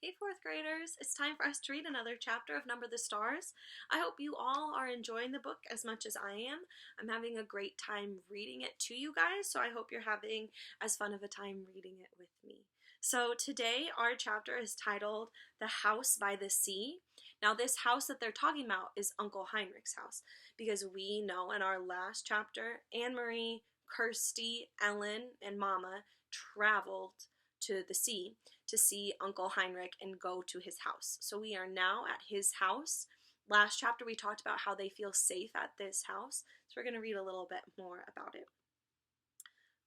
Hey, fourth graders, it's time for us to read another chapter of Number the Stars. I hope you all are enjoying the book as much as I am. I'm having a great time reading it to you guys, so I hope you're having as fun of a time reading it with me. So today our chapter is titled The House by the Sea. Now this house that they're talking about is Uncle Heinrich's house, because we know in our last chapter, Anne-Marie, Kirsty, Ellen, and Mama traveled to the sea to see Uncle Heinrich and go to his house. So we are now at his house. Last chapter we talked about how they feel safe at this house, so we're going to read a little bit more about it.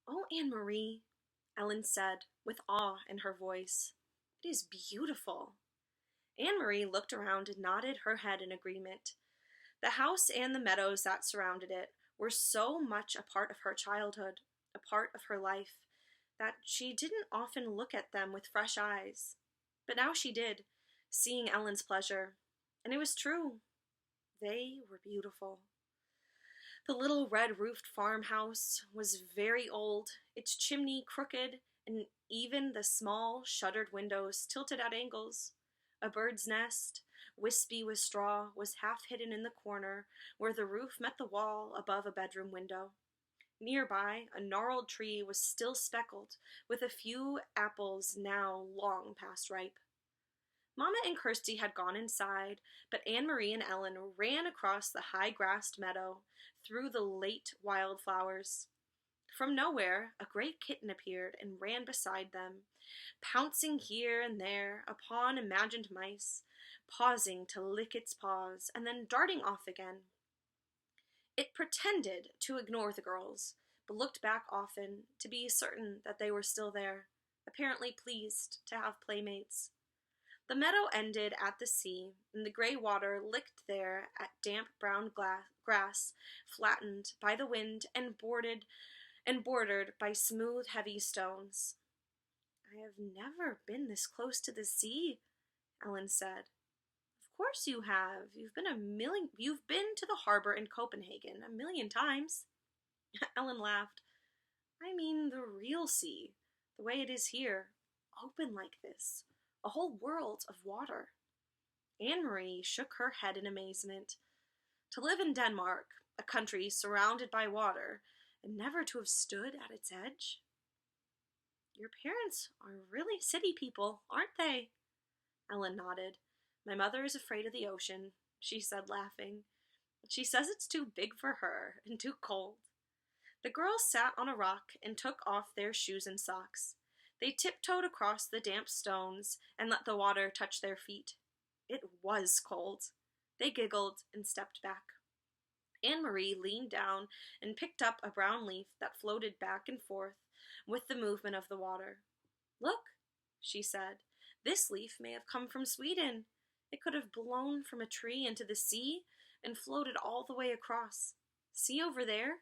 "Oh, Anne-Marie," Ellen said with awe in her voice, "it is beautiful." Anne-Marie looked around and nodded her head in agreement. The house and the meadows that surrounded it were so much a part of her childhood, a part of her life, that she didn't often look at them with fresh eyes. But now she did, seeing Ellen's pleasure. And it was true. They were beautiful. The little red-roofed farmhouse was very old, its chimney crooked, and even the small, shuttered windows tilted at angles. A bird's nest, wispy with straw, was half hidden in the corner where the roof met the wall above a bedroom window. Nearby, a gnarled tree was still speckled, with a few apples now long past ripe. Mama and Kirsty had gone inside, but Anne-Marie and Ellen ran across the high-grassed meadow, through the late wildflowers. From nowhere, a great kitten appeared and ran beside them, pouncing here and there upon imagined mice, pausing to lick its paws, and then darting off again. It pretended to ignore the girls, but looked back often to be certain that they were still there, apparently pleased to have playmates. The meadow ended at the sea, and the gray water licked there at damp brown grass, flattened by the wind and bordered by smooth, heavy stones. "I have never been this close to the sea," Ellen said. "Of course you have. You've been to the harbor in Copenhagen a million times." Ellen laughed. "I mean the real sea, the way it is here, open like this, a whole world of water." Anne-Marie shook her head in amazement. To live in Denmark, a country surrounded by water, and never to have stood at its edge. "Your parents are really city people, aren't they?" Ellen nodded. "My mother is afraid of the ocean," she said, laughing. "She says it's too big for her and too cold." The girls sat on a rock and took off their shoes and socks. They tiptoed across the damp stones and let the water touch their feet. It was cold. They giggled and stepped back. Anne-Marie leaned down and picked up a brown leaf that floated back and forth with the movement of the water. "Look," she said, "this leaf may have come from Sweden. It could have blown from a tree into the sea and floated all the way across. See over there?"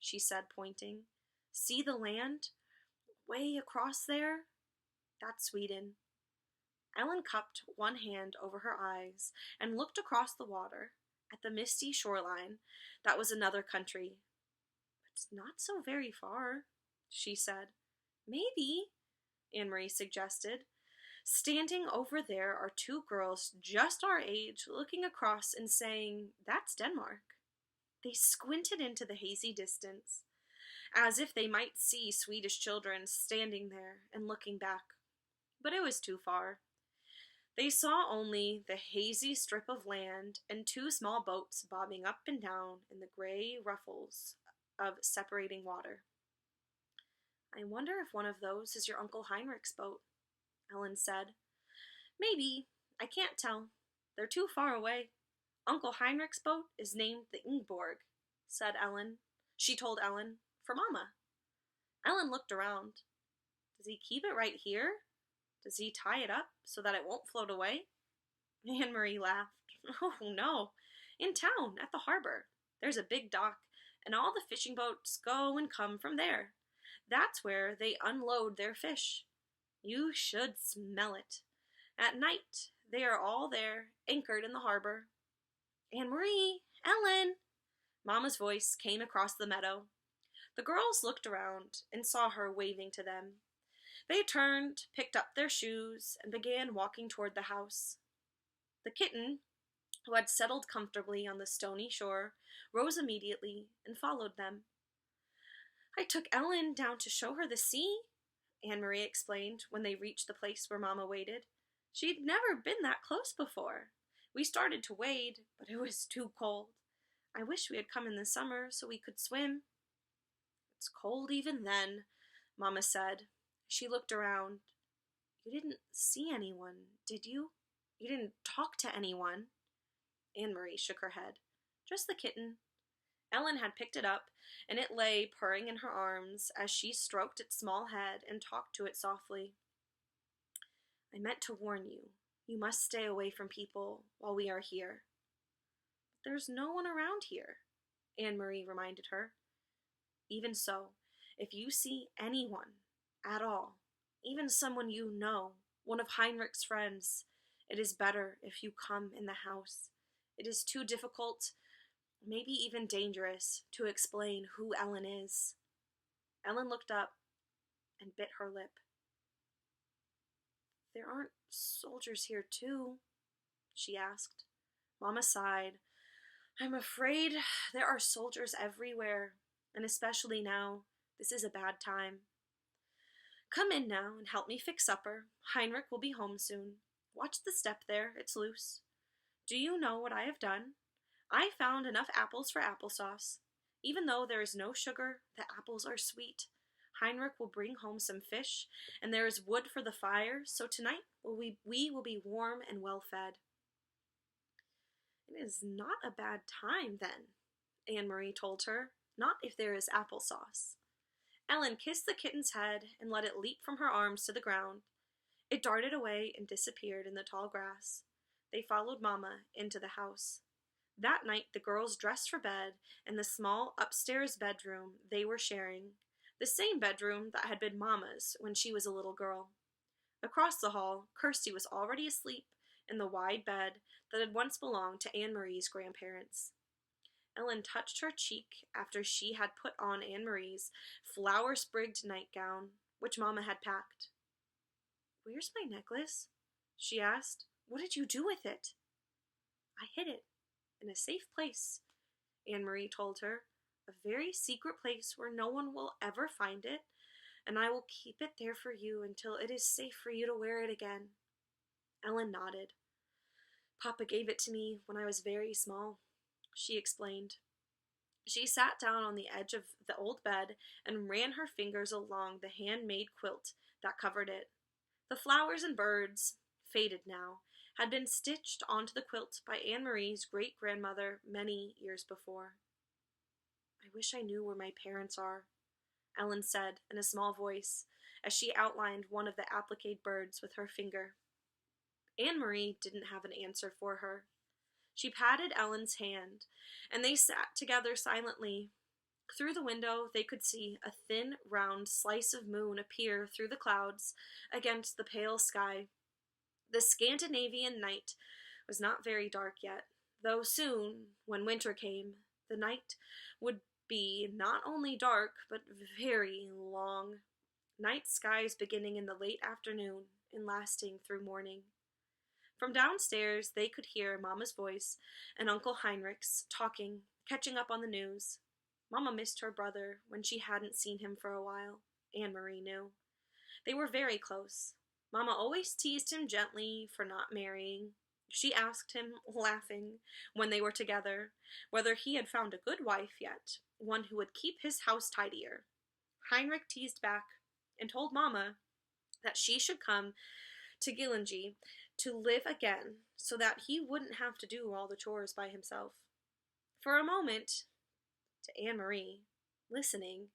she said, pointing. "See the land? Way across there? That's Sweden." Ellen cupped one hand over her eyes and looked across the water at the misty shoreline. That was another country. "It's not so very far," she said. "Maybe," Anne-Marie suggested. "Standing over there are two girls just our age, looking across and saying, 'That's Denmark.'" They squinted into the hazy distance, as if they might see Swedish children standing there and looking back. But it was too far. They saw only the hazy strip of land and two small boats bobbing up and down in the gray ruffles of separating water. "I wonder if one of those is your Uncle Heinrich's boat," Ellen said. "Maybe. I can't tell. They're too far away. Uncle Heinrich's boat is named the Ingeborg," said Ellen. She told Ellen, "for Mama." Ellen looked around. "Does he keep it right here? Does he tie it up so that it won't float away?" Anne-Marie laughed. "Oh, no. In town, at the harbor. There's a big dock, and all the fishing boats go and come from there. That's where they unload their fish. You should smell it. At night, they are all there, anchored in the harbor." "Anne-Marie! Ellen!" Mama's voice came across the meadow. The girls looked around and saw her waving to them. They turned, picked up their shoes, and began walking toward the house. The kitten, who had settled comfortably on the stony shore, rose immediately and followed them. "I took Ellen down to show her the sea," Anne-Marie explained when they reached the place where Mama waited. "She'd never been that close before. We started to wade, but it was too cold. I wish we had come in the summer so we could swim." "It's cold even then," Mama said. She looked around. "You didn't see anyone, did you? You didn't talk to anyone?" Anne-Marie shook her head. "Just the kitten." Ellen had picked it up, and it lay purring in her arms as she stroked its small head and talked to it softly. "I meant to warn you. You must stay away from people while we are here." "But there's no one around here," Anne-Marie reminded her. "Even so, if you see anyone at all, even someone you know, one of Heinrich's friends, it is better if you come in the house. It is too difficult, maybe even dangerous, to explain who Ellen is." Ellen looked up and bit her lip. "There aren't soldiers here too?" she asked. Mama sighed. "I'm afraid there are soldiers everywhere, and especially now. This is a bad time. Come in now and help me fix supper. Heinrich will be home soon. Watch the step there, it's loose. Do you know what I have done? I found enough apples for applesauce. Even though there is no sugar, the apples are sweet. Heinrich will bring home some fish, and there is wood for the fire, so tonight we will be warm and well fed." "It is not a bad time, then," Anne-Marie told her. "Not if there is applesauce." Ellen kissed the kitten's head and let it leap from her arms to the ground. It darted away and disappeared in the tall grass. They followed Mama into the house. That night the girls dressed for bed in the small upstairs bedroom they were sharing, the same bedroom that had been Mama's when she was a little girl. Across the hall, Kirsty was already asleep in the wide bed that had once belonged to Anne-Marie's grandparents. Ellen touched her cheek after she had put on Anne-Marie's flower-sprigged nightgown, which Mama had packed. "Where's my necklace?" she asked. "What did you do with it?" "I hid it in a safe place," Anne-Marie told her. "A very secret place where no one will ever find it, and I will keep it there for you until it is safe for you to wear it again." Ellen nodded. "Papa gave it to me when I was very small," she explained. She sat down on the edge of the old bed and ran her fingers along the handmade quilt that covered it. The flowers and birds, faded now, had been stitched onto the quilt by Anne-Marie's great-grandmother many years before. "I wish I knew where my parents are," Ellen said in a small voice as she outlined one of the appliqued birds with her finger. Anne-Marie didn't have an answer for her. She patted Ellen's hand, and they sat together silently. Through the window they could see a thin, round slice of moon appear through the clouds against the pale sky. The Scandinavian night was not very dark yet, though soon, when winter came, the night would be not only dark, but very long. Night skies beginning in the late afternoon and lasting through morning. From downstairs they could hear Mama's voice and Uncle Heinrich's talking, catching up on the news. Mama missed her brother when she hadn't seen him for a while, Anne-Marie knew. They were very close. Mama always teased him gently for not marrying. She asked him, laughing, when they were together, whether he had found a good wife yet, one who would keep his house tidier. Heinrich teased back and told Mama that she should come to Gillingy to live again so that he wouldn't have to do all the chores by himself. For a moment, to Anne-Marie, listening,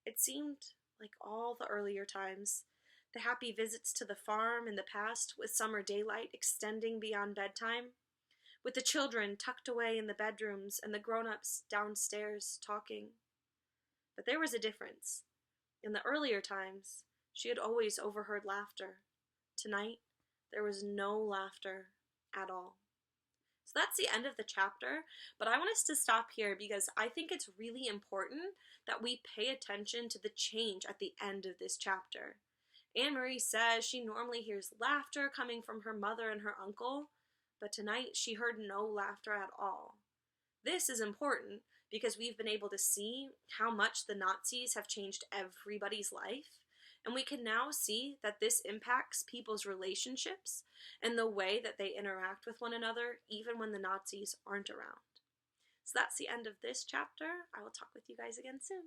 it seemed like all the earlier times, the happy visits to the farm in the past with summer daylight extending beyond bedtime, with the children tucked away in the bedrooms and the grown-ups downstairs talking. But there was a difference. In the earlier times, she had always overheard laughter. Tonight, there was no laughter at all. So that's the end of the chapter, but I want us to stop here because I think it's really important that we pay attention to the change at the end of this chapter. Anne Marie says she normally hears laughter coming from her mother and her uncle, but tonight she heard no laughter at all. This is important because we've been able to see how much the Nazis have changed everybody's life, and we can now see that this impacts people's relationships and the way that they interact with one another, even when the Nazis aren't around. So that's the end of this chapter. I will talk with you guys again soon.